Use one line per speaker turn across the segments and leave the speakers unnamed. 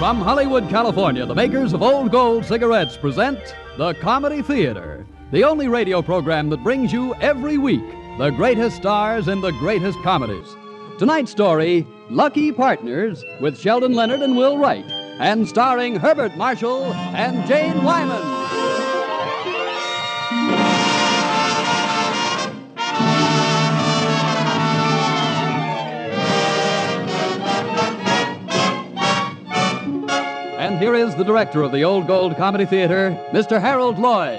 From Hollywood, California, the makers of Old Gold cigarettes present the Comedy Theater, the only radio program that brings you every week the greatest stars in the greatest comedies. Tonight's story, Lucky Partners, with Sheldon Leonard and Will Wright, and starring Herbert Marshall and Jane Wyman. And here is the director of the Old Gold Comedy Theater, Mr. Harold Lloyd.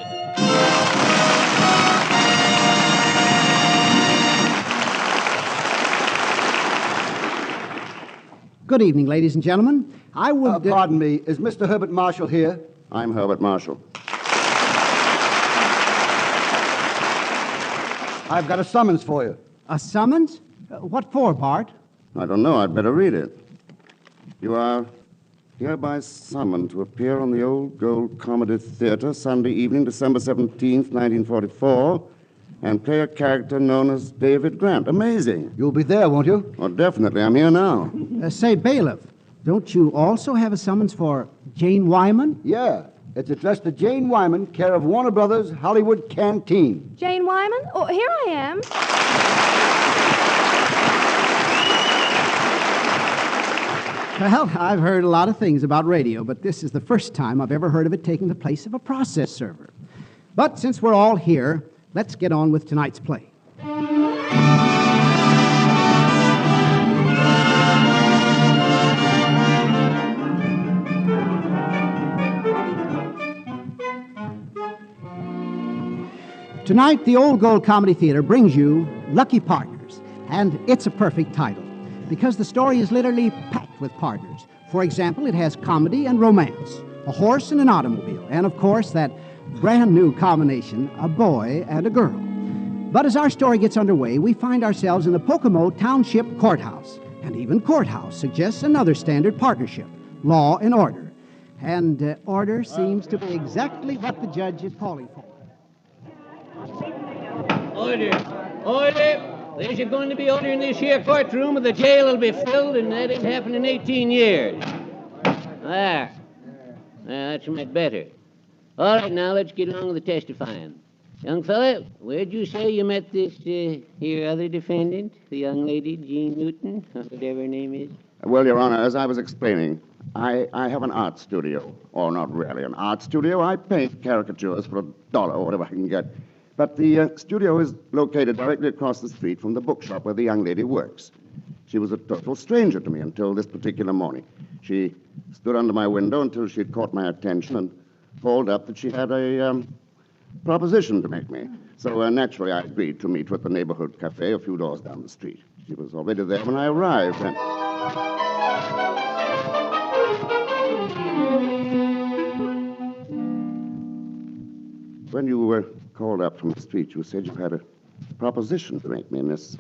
Good evening, ladies and gentlemen. I would...
Pardon me, is Mr. Herbert Marshall here?
I'm Herbert Marshall.
I've got a summons for you.
A summons? What for, Bart?
I don't know. I'd better read it. You are hereby summoned to appear on the Old Gold Comedy Theater Sunday evening, December 17th, 1944, and play a character known as David Grant. Amazing.
You'll be there, won't you?
Oh, definitely. I'm here now.
Say, bailiff, don't you also have a summons for Jane Wyman?
Yeah. It's addressed to Jane Wyman, care of Warner Brothers, Hollywood Canteen.
Jane Wyman? Oh, here I am.
Well, I've heard a lot of things about radio, but this is the first time I've ever heard of it taking the place of a process server. But since we're all here, let's get on with tonight's play. Tonight, the Old Gold Comedy Theater brings you Lucky Partners, and it's a perfect title, because the story is literally packed with partners. For example, it has comedy and romance, a horse and an automobile, and of course, that brand new combination, a boy and a girl. But as our story gets underway, we find ourselves in the Pocomo Township Courthouse, and even courthouse suggests another standard partnership, law and order. And order seems to be exactly what the judge is calling for.
Order! Order! There's going to be order in this here courtroom, or the jail will be filled, and that ain't happened in 18 years. There. That's much better. All right, now let's get along with the testifying. Young fella, where'd you say you met this here other defendant, the young lady, Jean Newton, or whatever her name is?
Well, Your Honor, as I was explaining, I have an art studio. Or not really an art studio. I paint caricatures for $1 or whatever I can get. But the studio is located directly across the street from the bookshop where the young lady works. She was a total stranger to me until this particular morning. She stood under my window until she'd caught my attention and called up that she had a proposition to make me. So naturally, I agreed to meet her at the neighborhood cafe a few doors down the street. She was already there when I arrived. And when you were called up from the street, you said you had a proposition to make me, Miss...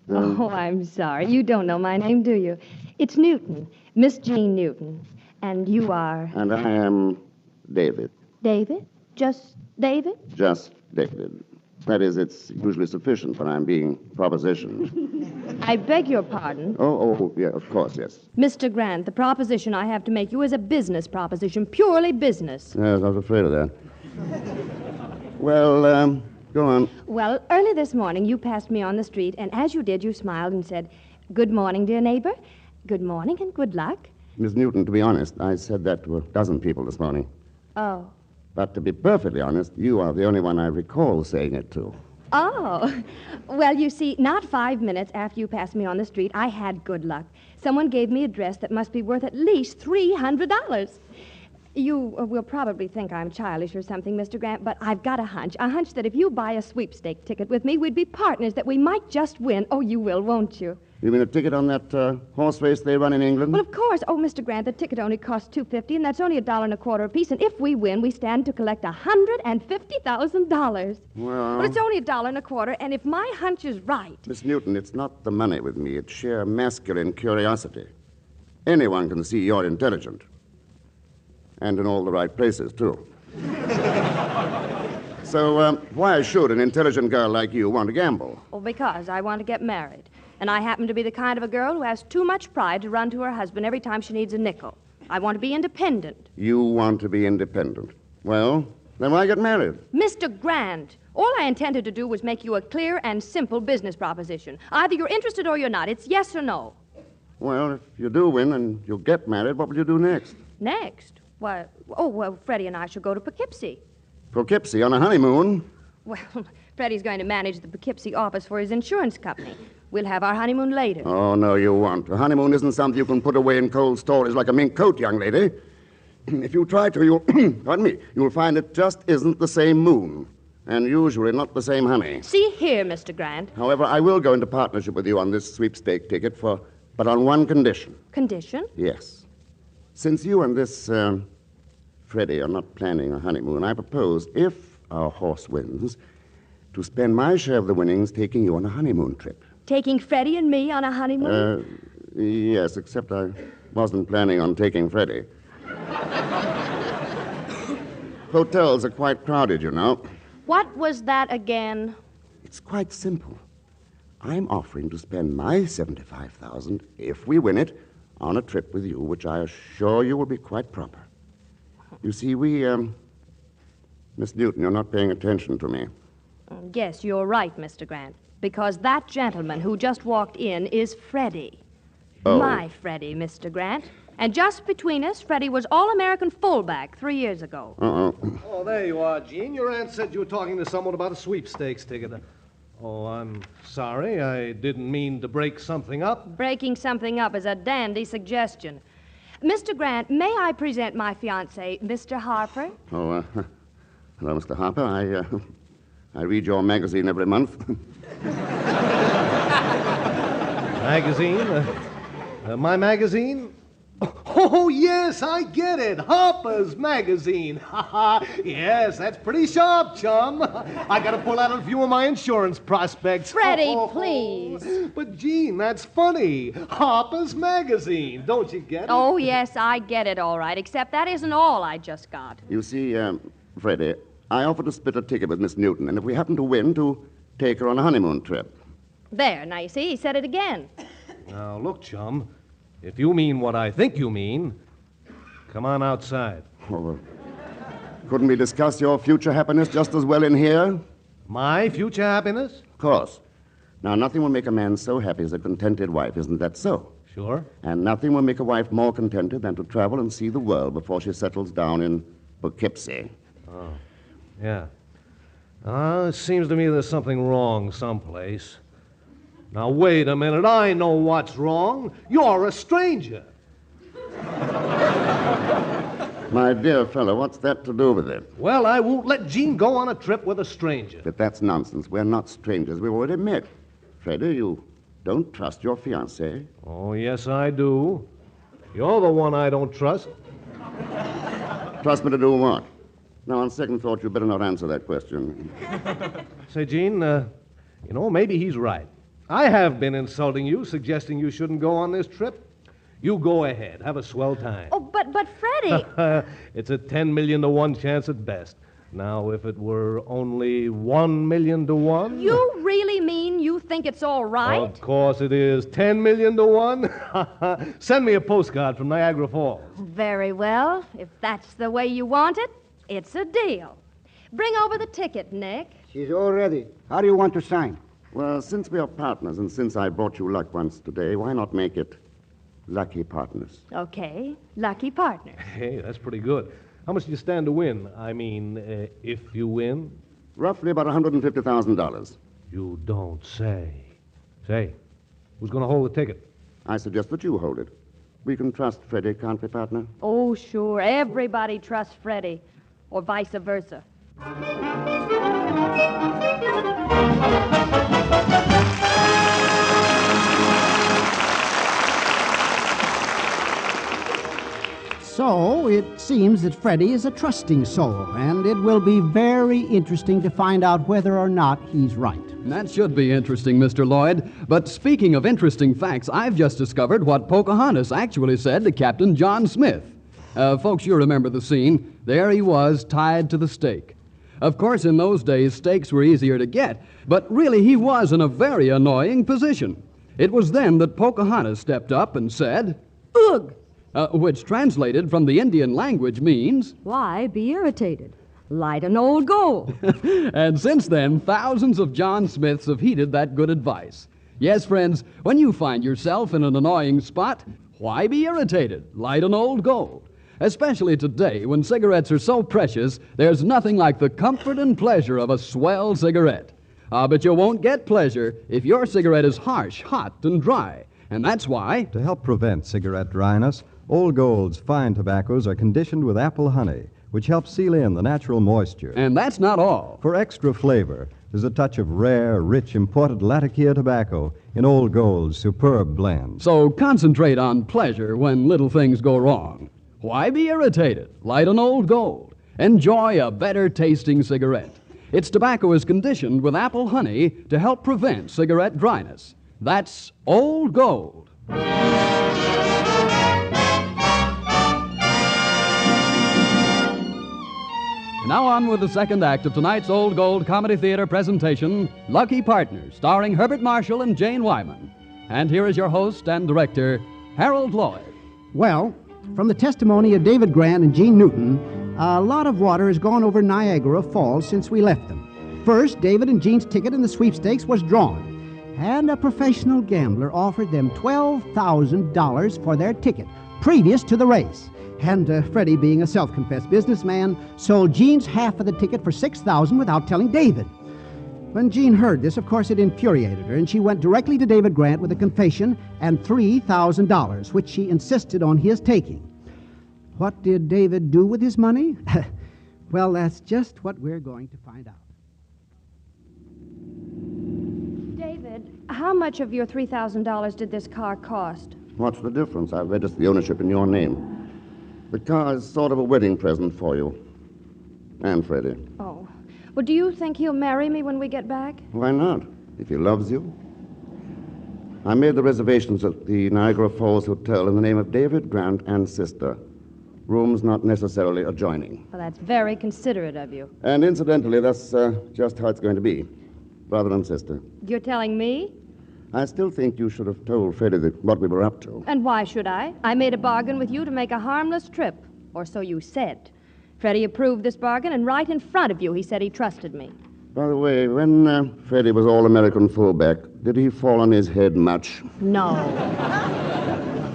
Oh, I'm sorry. You don't know my name, do you? It's Newton, Miss Jean Newton. And you are...
And I am David.
David? Just David?
Just David. That is, it's usually sufficient when I'm being propositioned.
I beg your pardon.
Oh, yeah, of course, yes.
Mr. Grant, the proposition I have to make you is a business proposition, purely business.
Yes, I was afraid of that. Well, go on.
Well, early this morning, you passed me on the street, and as you did, you smiled and said, "Good morning, dear neighbor. Good morning and good luck."
Miss Newton, to be honest, I said that to a dozen people this morning.
Oh.
But to be perfectly honest, you are the only one I recall saying it to.
Oh. Well, you see, not 5 minutes after you passed me on the street, I had good luck. Someone gave me a dress that must be worth at least $300. You will probably think I'm childish or something, Mr. Grant, but I've got a hunch that if you buy a sweepstake ticket with me, we'd be partners, that we might just win. Oh, you will, won't you?
You mean a ticket on that horse race they run in England?
Well, of course. Oh, Mr. Grant, the ticket only costs $2.50, and that's only $1.25 apiece, and if we win, we stand to collect $150,000.
Well,
it's only $1.25, and if my hunch is right...
Miss Newton, it's not the money with me. It's sheer masculine curiosity. Anyone can see you're intelligent. And in all the right places, too. So, why should an intelligent girl like you want to gamble?
Well, because I want to get married. And I happen to be the kind of a girl who has too much pride to run to her husband every time she needs a nickel. I want to be independent.
You want to be independent. Well, then why get married?
Mr. Grant, all I intended to do was make you a clear and simple business proposition. Either you're interested or you're not. It's yes or no.
Well, if you do win and you get married, what will you do next?
Next? Why, Freddie and I shall go to Poughkeepsie.
Poughkeepsie on a honeymoon?
Well, Freddie's going to manage the Poughkeepsie office for his insurance company. We'll have our honeymoon later.
Oh, no, you won't. A honeymoon isn't something you can put away in cold storage like a mink coat, young lady. If you try to, you'll find it just isn't the same moon. And usually not the same honey.
See here, Mr. Grant.
However, I will go into partnership with you on this sweepstake ticket but on one condition.
Condition?
Yes. Since you and this, Freddie are not planning a honeymoon, I propose, if our horse wins, to spend my share of the winnings taking you on a honeymoon trip.
Taking Freddie and me on a honeymoon?
Yes, except I wasn't planning on taking Freddie. Hotels are quite crowded, you know.
What was that again?
It's quite simple. I'm offering to spend my $75,000, if we win it, on a trip with you, which I assure you will be quite proper. You see, Miss Newton, you're not paying attention to me.
Yes, you're right, Mr. Grant, because that gentleman who just walked in is Freddie.
Oh.
My Freddie, Mr. Grant. And just between us, Freddie was All-American fullback 3 years ago.
Uh-oh.
Oh, there you are, Gene. Your aunt said you were talking to someone about a sweepstakes ticket. Oh, I'm sorry. I didn't mean to break something up.
Breaking something up is a dandy suggestion. Mr. Grant, may I present my fiancé, Mr. Harper?
Oh, hello, Mr. Harper. I read your magazine every month.
Magazine? My magazine? Oh, yes, I get it. Harper's Magazine. Yes, that's pretty sharp, chum. I got to pull out a few of my insurance prospects.
Freddie, please.
But, Gene, that's funny. Harper's Magazine. Don't you get it?
Oh, yes, I get it all right, except that isn't all I just got.
You see, Freddie, I offered to split a ticket with Miss Newton, and if we happen to win, to take her on a honeymoon trip.
There, now you see, he said it again.
Now, look, chum. If you mean what I think you mean, come on outside.
Oh, well, couldn't we discuss your future happiness just as well in here?
My future happiness?
Of course. Now, nothing will make a man so happy as a contented wife, isn't that so?
Sure.
And nothing will make a wife more contented than to travel and see the world before she settles down in Poughkeepsie.
Oh, yeah. It seems to me there's something wrong someplace. Now, wait a minute. I know what's wrong. You're a stranger.
My dear fellow, what's that to do with it?
Well, I won't let Gene go on a trip with a stranger.
But that's nonsense. We're not strangers. We've already met. Freddie, you don't trust your fiancée.
Oh, yes, I do. You're the one I don't trust.
Trust me to do what? Now, on second thought, you better not answer that question.
Say, Gene, maybe he's right. I have been insulting you, suggesting you shouldn't go on this trip. You go ahead. Have a swell time.
Oh, but Freddie...
It's a 10 million to 1 chance at best. Now, if it were only 1 million to 1...
You really mean you think it's all right?
Of course it is. 10 million to 1? Send me a postcard from Niagara Falls.
Very well. If that's the way you want it, it's a deal. Bring over the ticket, Nick.
She's all ready. How do you want to sign?
Well, since we are partners and since I brought you luck once today, why not make it lucky partners?
Okay, lucky partner.
Hey, that's pretty good. How much do you stand to win? I mean, if you win?
Roughly about $150,000.
You don't say. Say, who's going to hold the ticket?
I suggest that you hold it. We can trust Freddie, can't we, partner?
Oh, sure. Everybody trusts Freddie, or vice versa.
So, it seems that Freddie is a trusting soul, and it will be very interesting to find out whether or not he's right.
That should be interesting, Mr. Lloyd. But speaking of interesting facts, I've just discovered what Pocahontas actually said to Captain John Smith. Folks, you remember the scene. There he was, tied to the stake. Of course, in those days, stakes were easier to get, but really he was in a very annoying position. It was then that Pocahontas stepped up and said,
Ugh!
which translated from the Indian language means...
Why be irritated? Light an old gold.
And since then, thousands of John Smiths have heeded that good advice. Yes, friends, when you find yourself in an annoying spot, why be irritated? Light an old gold. Especially today, when cigarettes are so precious, there's nothing like the comfort and pleasure of a swell cigarette. But you won't get pleasure if your cigarette is harsh, hot, and dry. And that's why...
To help prevent cigarette dryness, Old Gold's fine tobaccos are conditioned with apple honey, which helps seal in the natural moisture.
And that's not all.
For extra flavor, there's a touch of rare, rich, imported Latakia tobacco in Old Gold's superb blend.
So concentrate on pleasure when little things go wrong. Why be irritated? Light an Old Gold. Enjoy a better-tasting cigarette. Its tobacco is conditioned with apple honey to help prevent cigarette dryness. That's Old Gold. Now on with the second act of tonight's Old Gold Comedy Theater presentation, Lucky Partners, starring Herbert Marshall and Jane Wyman. And here is your host and director, Harold Lloyd.
Well, from the testimony of David Grant and Gene Newton, a lot of water has gone over Niagara Falls since we left them. First, David and Gene's ticket in the sweepstakes was drawn, and a professional gambler offered them $12,000 for their ticket, previous to the race. And Freddie, being a self-confessed businessman, sold Gene's half of the ticket for $6,000 without telling David. When Gene heard this, of course, it infuriated her, and she went directly to David Grant with a confession and $3,000, which she insisted on his taking. What did David do with his money? Well, that's just what we're going to find out.
David, how much of your $3,000 did this car cost?
What's the difference? I've registered the ownership in your name. The car is sort of a wedding present for you. And Freddie.
Oh. Well, do you think he'll marry me when we get back?
Why not, if he loves you? I made the reservations at the Niagara Falls Hotel in the name of David Grant and sister. Rooms not necessarily adjoining.
Well, that's very considerate of you.
And incidentally, that's just how it's going to be. Brother and sister.
You're telling me?
I still think you should have told Freddie what we were up to.
And why should I? I made a bargain with you to make a harmless trip. Or so you said. Freddie approved this bargain, and right in front of you, he said he trusted me.
By the way, when Freddie was All-American fullback, did he fall on his head much?
No.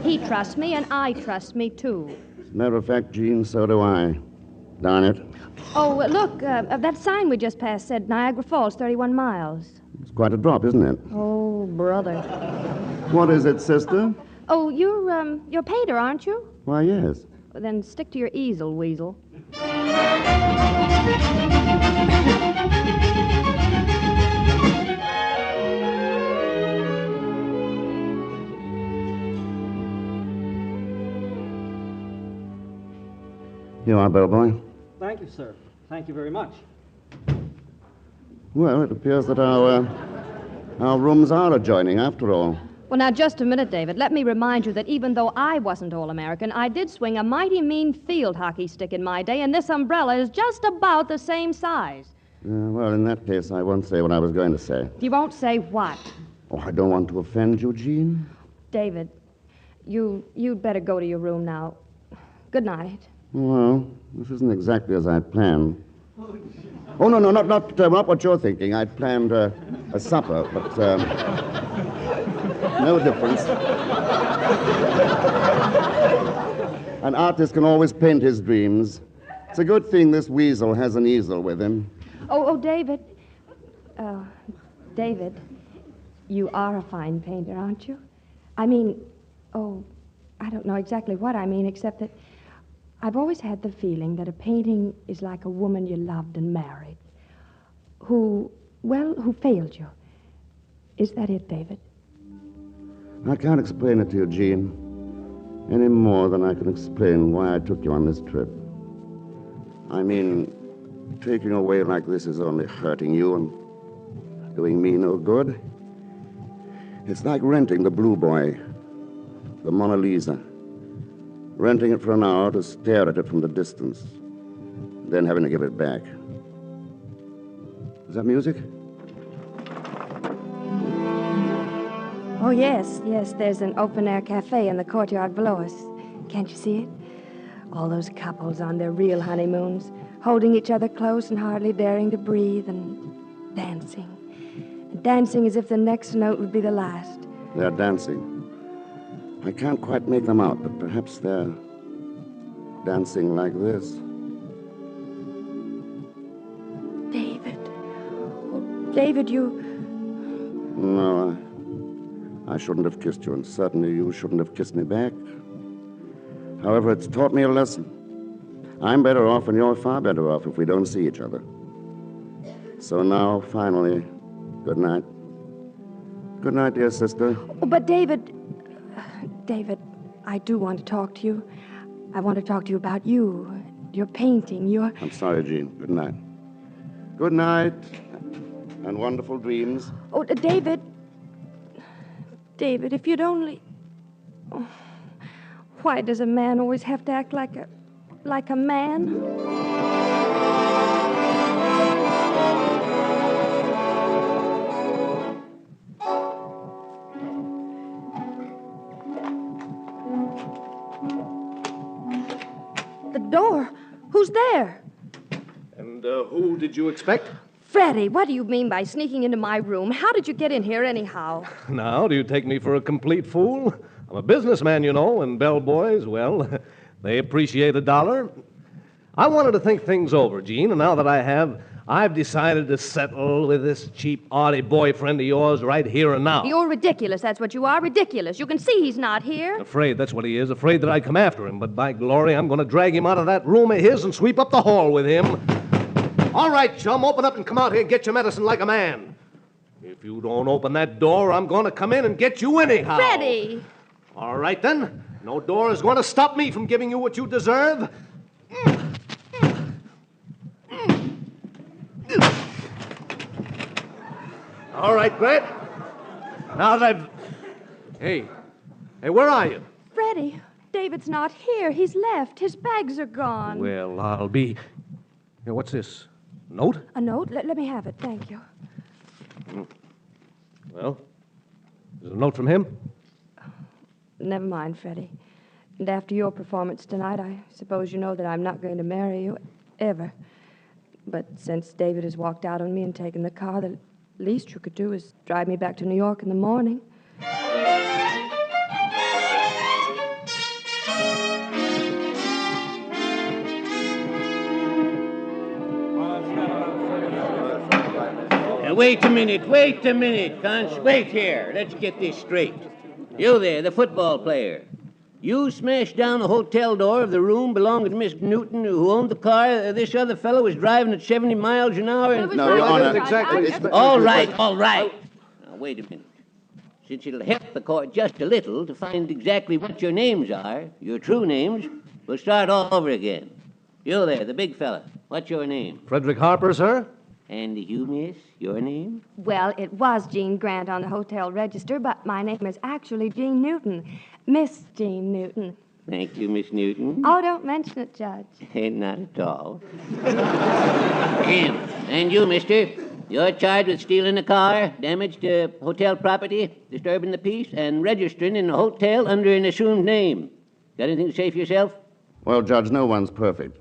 He trusts me, and I trust me, too.
As a matter of fact, Gene, so do I. Darn it.
Oh, look, that sign we just passed said Niagara Falls, 31 miles.
It's quite a drop, isn't it?
Oh, brother.
What is it, sister?
Oh, you're a painter, aren't you?
Why, yes.
Well, then stick to your easel, weasel.
You are, bellboy.
Thank you, sir. Thank you very much.
Well, it appears that our rooms are adjoining, after all.
Well, now, just a minute, David. Let me remind you that even though I wasn't All-American, I did swing a mighty mean field hockey stick in my day, and this umbrella is just about the same size.
Well, in that case, I won't say what I was going to say.
You won't say what?
Oh, I don't want to offend you, Gene.
David, you'd better go to your room now. Good night.
Well, this isn't exactly as I'd planned. Oh, no, not what you're thinking. I'd planned a supper, but no difference. An artist can always paint his dreams. It's a good thing this weasel has an easel with him.
Oh, David. David, you are a fine painter, aren't you? I mean, I don't know exactly what I mean, except that I've always had the feeling that a painting is like a woman you loved and married, who failed you. Is that it, David?
I can't explain it to you, Gene, any more than I can explain why I took you on this trip. I mean, taking you away like this is only hurting you and doing me no good. It's like renting the Blue Boy, the Mona Lisa. Renting it for an hour to stare at it from the distance, then having to give it back. Is that music?
Oh, yes. There's an open-air cafe in the courtyard below us. Can't you see it? All those couples on their real honeymoons, holding each other close and hardly daring to breathe, and dancing. And dancing as if the next note would be the last.
They're dancing. I can't quite make them out, but perhaps they're dancing like this.
David. Oh, David, you...
No, I shouldn't have kissed you, and certainly you shouldn't have kissed me back. However, it's taught me a lesson. I'm better off and you're far better off if we don't see each other. So now, finally, good night. Good night, dear sister.
Oh, but David, I do want to talk to you. I want to talk to you about you, your painting, your...
I'm sorry, Jean. Good night. Good night, and wonderful dreams.
Oh, David, if you'd only... Oh, why does a man always have to act like a man? The door. Who's there?
And who did you expect?
Freddie, what do you mean by sneaking into my room? How did you get in here anyhow?
Now, do you take me for a complete fool? I'm a businessman, you know, and bellboys, well, they appreciate $1. I wanted to think things over, Gene, and now that I have, I've decided to settle with this cheap, arty boyfriend of yours right here and now.
You're ridiculous, that's what you are, ridiculous. You can see he's not here.
Afraid, that's what he is, afraid that I'd come after him. But by glory, I'm going to drag him out of that room of his and sweep up the hall with him. All right, chum, open up and come out here and get your medicine like a man. If you don't open that door, I'm going to come in and get you anyhow.
Freddie!
All right, then. No door is going to stop me from giving you what you deserve. All right, Grant. Now that I've... Hey, where are you?
Freddie, David's not here. He's left. His bags are gone.
Well, I'll be... Here, what's this? Note?
A note? Let me have it, thank you.
Well, is it a note from him?
Never mind, Freddie. And after your performance tonight, I suppose you know that I'm not going to marry you, ever. But since David has walked out on me and taken the car, the least you could do is drive me back to New York in the morning.
Wait a minute, Conch. Wait here. Let's get this straight. You there, the football player. You smashed down the hotel door of the room belonging to Miss Newton, who owned the car this other fellow was driving at 70 miles an hour.
No, Your Honor.
Exactly.
All right. Now, wait a minute. Since it'll help the court just a little to find exactly what your names are, your true names, we'll start all over again. You there, the big fella. What's your name?
Frederick Harper, sir.
And you, miss, your name?
Well, it was Jean Grant on the hotel register, but my name is actually Jean Newton. Miss Jean Newton.
Thank you, Miss Newton.
Oh, don't mention it, Judge.
Not at all. And you, mister, you're charged with stealing a car, damage to hotel property, disturbing the peace, and registering in a hotel under an assumed name. Got anything to say for yourself?
Well, Judge, no one's perfect.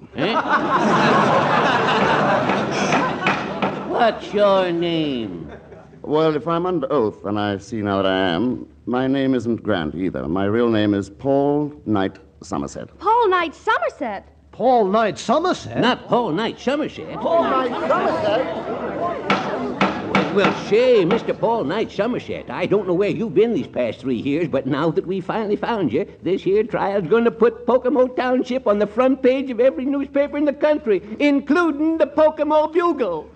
What's your name?
Well, if I'm under oath, and I see now that I am, my name isn't Grant either. My real name is Paul Knight Somerset.
Paul Knight Somerset?
Paul Knight Somerset?
Not Paul Knight Somerset.
Paul Knight Somerset?
Well, say, Mr. Paul Knight Somerset, I don't know where you've been these past 3 years, but now that we finally found you, this here trial's going to put Pocomo Township on the front page of every newspaper in the country, including the Pocomo Bugle.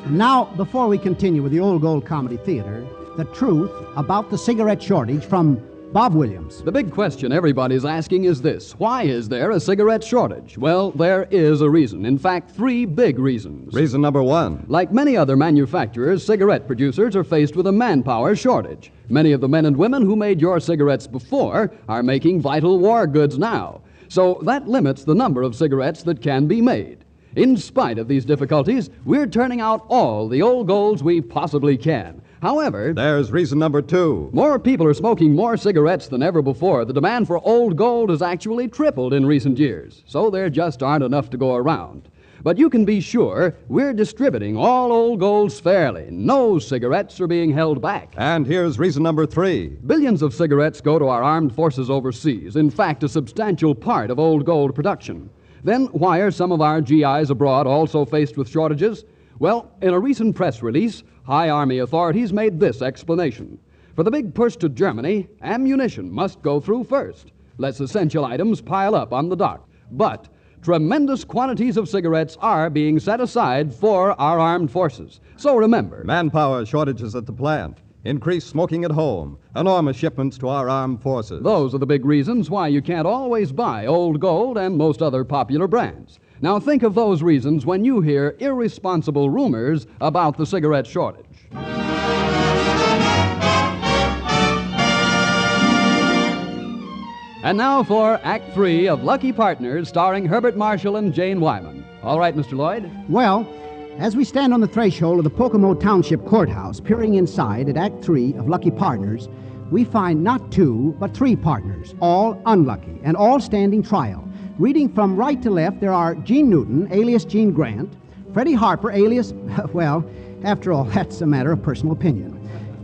Now, before we continue with the Old Gold Comedy Theater, the truth about the cigarette shortage from Bob Williams.
The big question everybody's asking is this: why is there a cigarette shortage? Well, there is a reason. In fact, 3 big reasons.
Reason number 1.
Like many other manufacturers, cigarette producers are faced with a manpower shortage. Many of the men and women who made your cigarettes before are making vital war goods now. So that limits the number of cigarettes that can be made. In spite of these difficulties, we're turning out all the old golds we possibly can. However,
There's reason number 2.
more people are smoking more cigarettes than ever before. The demand for old gold has actually tripled in recent years, so there just aren't enough to go around. But you can be sure we're distributing all old golds fairly. No cigarettes are being held back.
And here's reason number 3.
Billions of cigarettes go to our armed forces overseas. In fact, a substantial part of old gold production. Then why are some of our GIs abroad also faced with shortages? Well, in a recent press release, high Army authorities made this explanation. For the big push to Germany, ammunition must go through first. Less essential items pile up on the dock. But tremendous quantities of cigarettes are being set aside for our armed forces. So remember,
Manpower shortages at the plant. Increased smoking at home. Enormous shipments to our armed forces.
those are the big reasons why you can't always buy old gold and most other popular brands. Now think of those reasons when you hear irresponsible rumors about the cigarette shortage. And now for Act 3 of Lucky Partners, starring Herbert Marshall and Jane Wyman. All right, Mr. Lloyd?
Well, as we stand on the threshold of the Pocomo Township Courthouse, peering inside at Act 3 of Lucky Partners, we find not 2, but 3 partners, all unlucky, and all standing trial. Reading from right to left, there are Gene Newton, alias Gene Grant, Freddie Harper, alias, well, after all, that's a matter of personal opinion.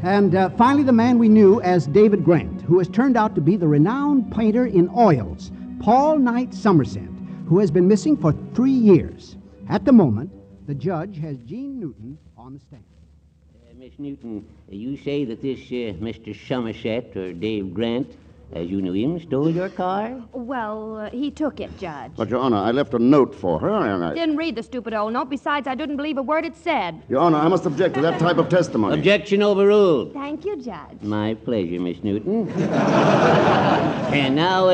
And finally, the man we knew as David Grant, who has turned out to be the renowned painter in oils, Paul Knight Somerset, who has been missing for 3 years. At the moment, the judge has Gene Newton on the stand.
Miss Newton, you say that this Mr. Somerset, or Dave Grant, as you knew him, stole your car?
Well, he took it, Judge.
But, Your Honor, I left a note for her, and I...
Didn't read the stupid old note. Besides, I didn't believe a word it said.
Your Honor, I must object to that type of testimony.
Objection overruled.
Thank you, Judge.
My pleasure, Miss Newton. And now,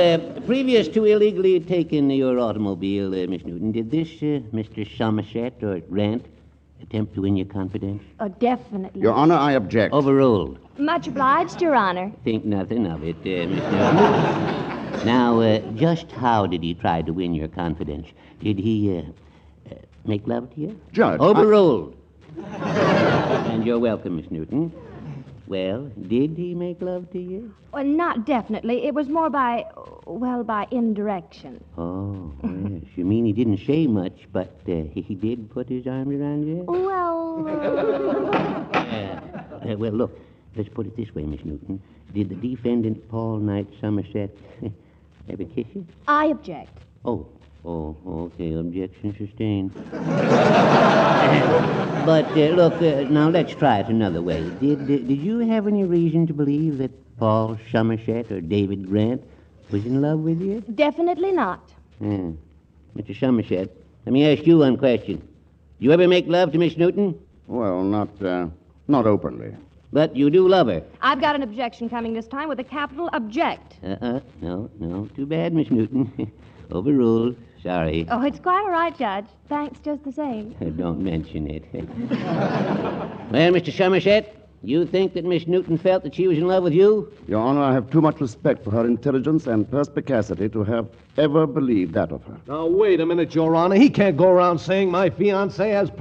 previous to illegally taking your automobile, Miss Newton, did this Mr. Somerset or Grant attempt to win your confidence?
Oh, definitely.
Your Honor, I object.
Overruled.
Much obliged, Your Honor.
Think nothing of it, Miss Newton. Now, just how did he try to win your confidence? Did he make love to you?
Judge,
Overruled. And you're welcome, Miss Newton. Well, did he make love to you?
Well, not definitely. It was more by indirection.
Oh, yes. You mean he didn't say much, but he did put his arms around you?
Well,
Well, look, let's put it this way, Miss Newton. Did the defendant, Paul Knight Somerset, ever kiss you?
I object.
Oh, okay. Objection sustained. But, look, now let's try it another way. Did you have any reason to believe that Paul Somerset or David Grant was in love with you?
Definitely not.
Mr. Somerset, let me ask you one question. Did you ever make love to Miss Newton?
Well, not openly.
But you do love her.
I've got an objection coming this time with a capital object.
No. Too bad, Miss Newton. Overruled. Sorry.
Oh, it's quite all right, Judge. Thanks just the same.
Don't mention it. Well, Mr. Somerset, you think that Miss Newton felt that she was in love with you?
Your Honor, I have too much respect for her intelligence and perspicacity to have ever believed that of her.
Now, wait a minute, Your Honor. He can't go around saying my fiancée has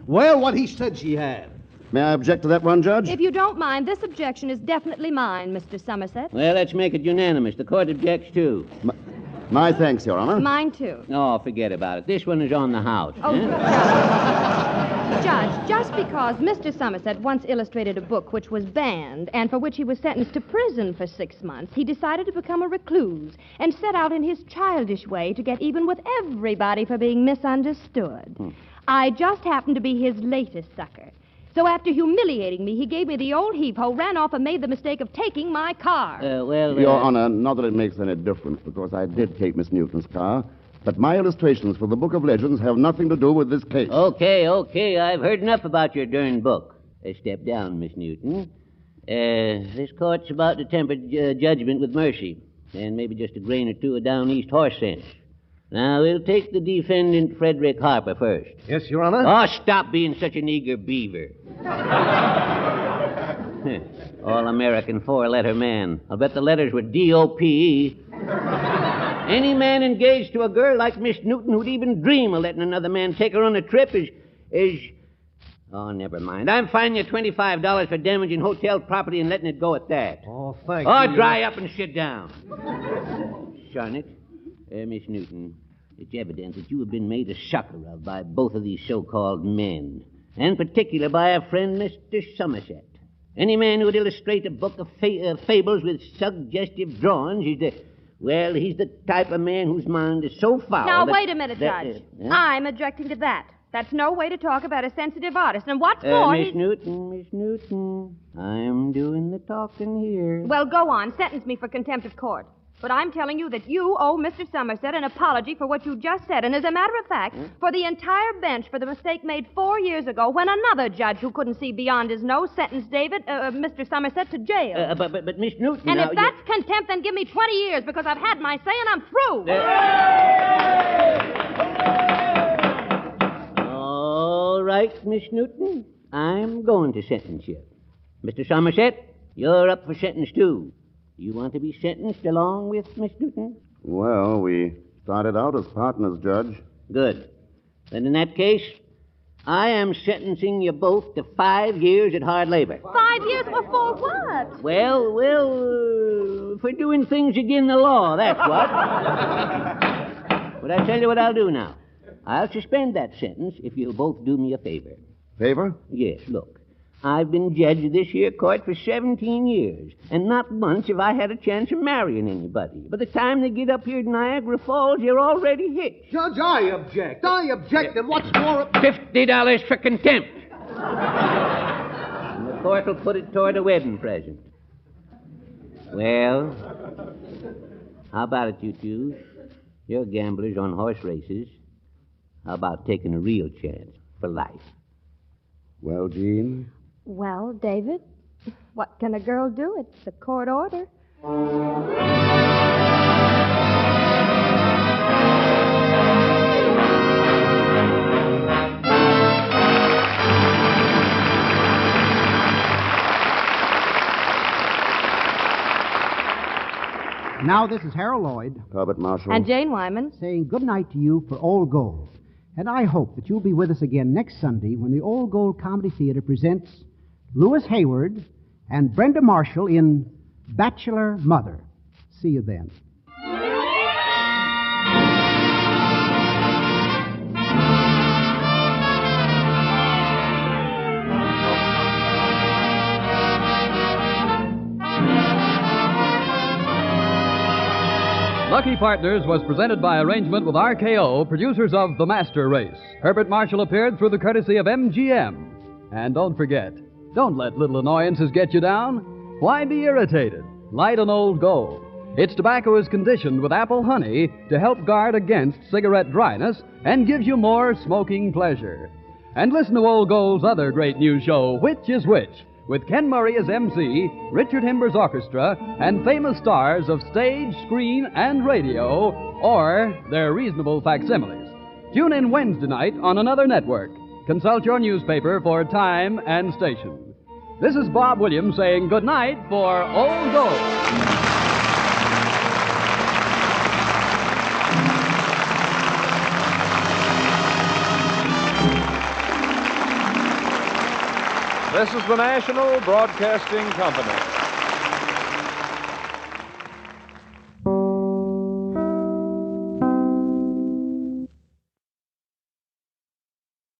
well, what he said she had.
May I object to that one, Judge?
If you don't mind, this objection is definitely mine, Mr. Somerset.
Well, let's make it unanimous. The court objects, too.
My thanks, Your Honor.
Mine, too.
Oh, forget about it. This one is on the house.
Oh, Judge, just because Mr. Somerset once illustrated a book which was banned and for which he was sentenced to prison for 6 months, he decided to become a recluse and set out in his childish way to get even with everybody for being misunderstood. I just happened to be his latest sucker. So after humiliating me, he gave me the old heave-ho, ran off, and made the mistake of taking my car.
Your Honor, not that it makes any difference, because I did take Miss Newton's car, but my illustrations for the Book of Legends have nothing to do with this case.
Okay. I've heard enough about your darn book. Step down, Miss Newton. This court's about to temper judgment with mercy, and maybe just a grain or two of down east horse sense. Now, we'll take the defendant, Frederick Harper, first.
Yes, Your Honor?
Oh, stop being such an eager beaver. All-American four-letter man. I'll bet the letters were D-O-P-E. Any man engaged to a girl like Miss Newton who'd even dream of letting another man take her on a trip is... Oh, never mind. I'm fining you $25 for damaging hotel property and letting it go at that.
Oh, thank you.
Oh, dry up and sit down. Sonnet, Miss Newton, it's evident that you have been made a sucker of by both of these so-called men, and particularly by our friend Mr. Somerset. Any man who would illustrate a book of fables with suggestive drawings is he's the type of man whose mind is so foul.
Now, wait a minute, Judge. I'm objecting to that. That's no way to talk about a sensitive artist. And what's more...
Miss Newton, I'm doing the talking here.
Well, go on. Sentence me for contempt of court. But I'm telling you that you owe Mr. Somerset an apology for what you just said. And as a matter of fact, for the entire bench for the mistake made 4 years ago when another judge who couldn't see beyond his nose sentenced Mr. Somerset to jail.
But Miss Newton...
And if that's contempt, then give me 20 years because I've had my say and I'm through.
All right, Miss Newton. I'm going to sentence you. Mr. Somerset, you're up for sentence, too. You want to be sentenced along with Miss Newton?
Well, we started out as partners, Judge.
Good. Then in that case, I am sentencing you both to 5 years at hard labor.
5 years? Well, for what?
Well, for doing things against the law, that's what. But I tell you what I'll do now. I'll suspend that sentence if you'll both do me a favor.
Favor?
Yes, look. I've been judge of this here court for 17 years, and not once have I had a chance of marrying anybody. By the time they get up here to Niagara Falls, you're already hitched.
Judge, I object. And what's more...
$50 for contempt. And the court will put it toward a wedding present. Well, how about it, you two? You're gamblers on horse races. How about taking a real chance for life?
Well, Jean?
Well, David, what can a girl do? It's a court order.
Now, this is Harold Lloyd.
Herbert Marshall.
And Jane Wyman.
Saying good night to you for Old Gold. And I hope that you'll be with us again next Sunday when the Old Gold Comedy Theater presents Louis Hayward and Brenda Marshall in Bachelor Mother. See you then.
Lucky Partners was presented by arrangement with RKO, producers of The Master Race. Herbert Marshall appeared through the courtesy of MGM. And don't forget, don't let little annoyances get you down. Why be irritated? Light an Old Gold. Its tobacco is conditioned with apple honey to help guard against cigarette dryness and gives you more smoking pleasure. And listen to Old Gold's other great new show, Which is Which, with Ken Murray as MC, Richard Himber's orchestra, and famous stars of stage, screen, and radio, or their reasonable facsimiles. Tune in Wednesday night on another network. Consult your newspaper for time and station. This is Bob Williams saying good night for Old Gold.
This is the National Broadcasting Company.